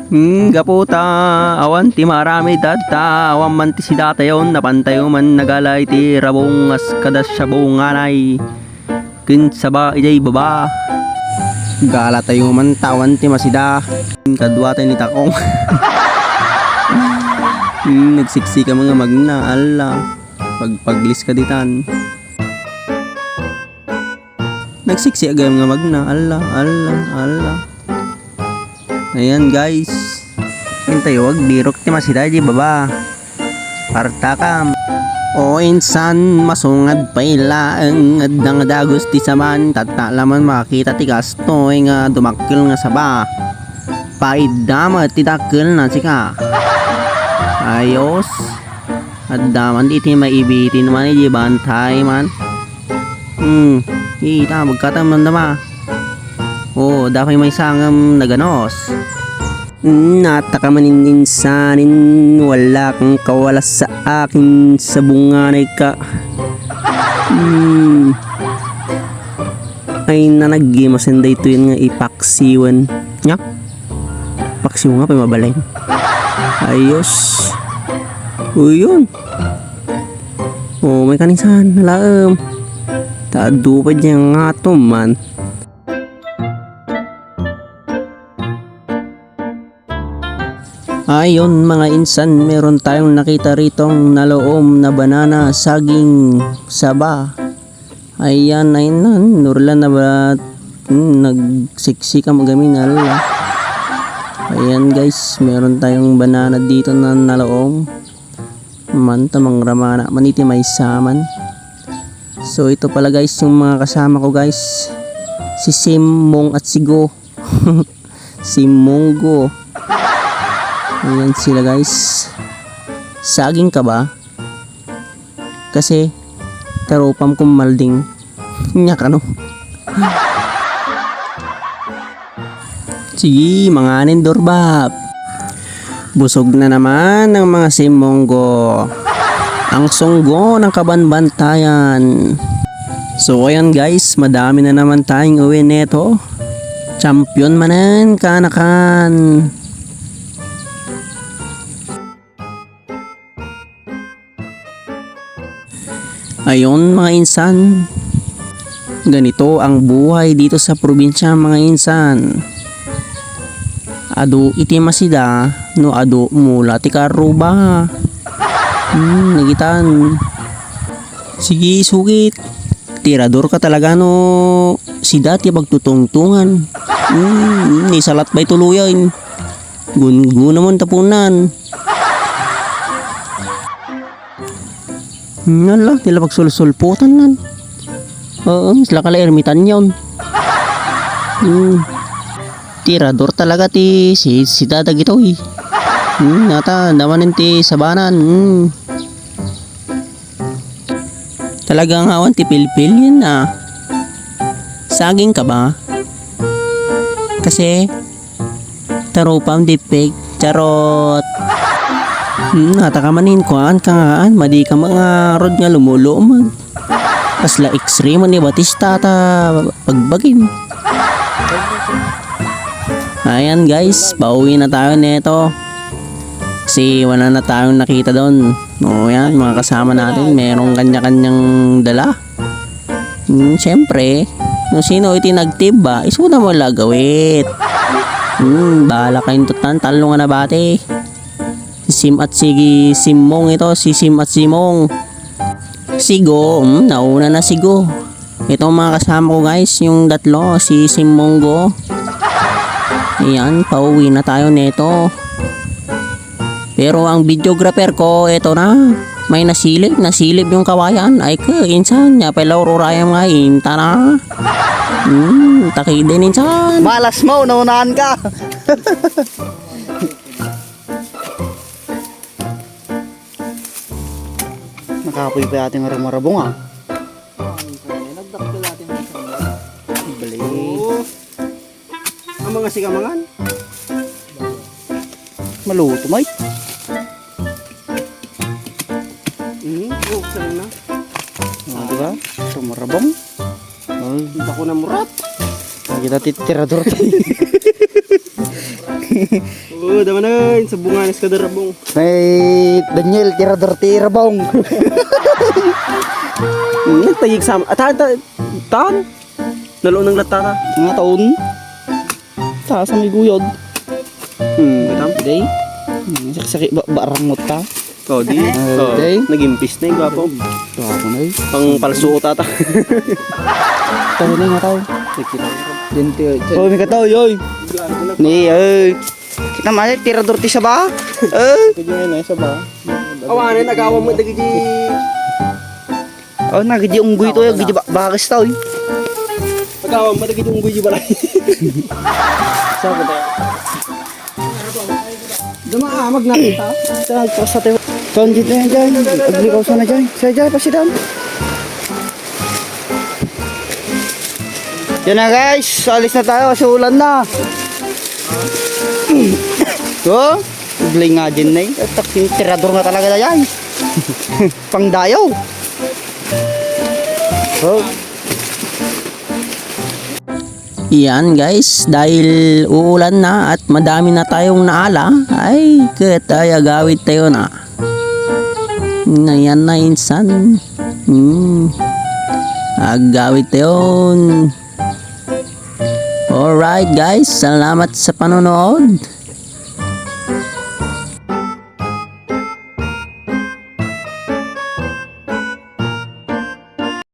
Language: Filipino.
Gaputa, awan ti marami data, awan man ti si datayon, napantayo man nagalay ti rabong as kadas siya bunganay. Kinsaba ijay baba. Gala tayo man tawan ti masida. Kadwa tayo ni takong. Nagsiksika mga magna, ala. Pagpaglis ka ditan. Nagsiksi agam nga magna, ala. Ayan guys. Tayo wag dirok ti masida di baba. Partakam. O insan masungad pa ila ang adang dagos ti saman tatalaman makita ti kastoy nga dumakkel nga saba. Paidama ti dakkel na sika. Ayos. Addaman di ti maibitin man di bantay man. Ita magkatam man dama. Oh, dapat may sangam na ganos. Natakaman insanin, wala kang kawalas sa akin sa bunganay ka. Ay nanaggimasin da ito yun nga ipaksiwan. Nya? Paksiw nga pa mabalay. Ayos. Uy yun. Oh, may kanisan. Nalaam. Taado pa dyan nga to man. Ayon mga insan, meron tayong nakita ritong naloom na banana, saging, saba. Ayan, ayun, nurlan na ba nagsiksika magamin ala. Ayan guys, meron tayong banana dito na naloom. Mantamang ramana, maniti may saman. So ito pala guys, yung mga kasama ko guys. Si Simong at si Go. Si Monggo. Ayan sila guys. Saging ka ba? Kasi taropam kong malding. Nyak ano? Sige mga nindorbab. Busog na naman ng mga simonggo. Ang sunggo ng kabanbantayan. So ayan guys, madami na naman tayong uwi neto. Champion manan kanakan. Ayon mga insan, ganito ang buhay dito sa probinsya mga insan. Ado iti masida, no ado mula ti karuba. Nagitan. Sige sugit. Tirador ka talaga no sida ti pagtutungtungan. Ni salat bay tuluyan. Gun naman tapunan. Nala, tila pagsulsulputan nan. Oo, sila kala ermitan yun. Tirador talaga ti si dadag ito eh. Nata, naman ti sabanan. Talagang awan ti pilpil yan na. Saging ka ba? Kasi taropam di pig. Charot. Natakamanin kuan kangaan madi ka mga rod nga lumulumag. Kasla extreme ni Batista ta pagbagim. Ayan guys, pauwi na tayo nito. Kasi wala na tayong nakita doon. O yan, mga kasama natin, merong kanya-kanyang dala. Siyempre, no sino iti nagtiba, isuda mo lagawit. Bahala kayong tutan, talo nga na bate. Sim at si Simong ito, si Sim at Simong. Sigo, nauna na Sigo. Ito mga kasama ko guys, yung datlo, si Simonggo. Ayan, pauwi na tayo neto. Pero ang videographer ko, ito na. May nasilip yung kawayan. Ay ka, insan, niya pala ururayam nga, inta na. Takidin insan. Malas mo, naunahan ka. Nakapoy pa ating marabong ah. Nagdakil natin balik. Ang mga sigamangan. Maluto may. Buksan na. Diba? Ito marabong. Hindi ako na murat. Kita titirador. Oo, dama na sa bunga ng kadarabong. May Daniel, tira-tira-bong. Nagtayig sa tan. Nalo ng latata. Mga taon. Sa may guyod. Bitam. Day. Sakit barangot ta. Oh, di. Day. Nagimpis na yung gwapo. Ako na eh. Pang palso ko tata. Tayo na nga tao. Nakita. Dente. Oh, may kataw, yoy. Ni, ay. Kita man, tira-dorti sa ba? Kaya na sa ba? Awanin, nagawa mo dagi di. Oh, nagdi unggoy to, gidi bakis tao. Nagawa mo dagi di unggoy di balay. Sabi tayo. Dumaamag na kita. Sa tayo. Ton dito yan dyan. Agli ko sana dyan. Sa dyan, pasidan. Yan na guys, alis na tayo kasi ulan na. So, agli nga din na eh. Tirador nga talaga na yan. Pangdayaw. Oh. Yan guys, dahil uulan na at madami na tayong naala, ay kaya gawit tayo na. Ngayon na insan. Agawit tayo. Alright guys, salamat sa panonood.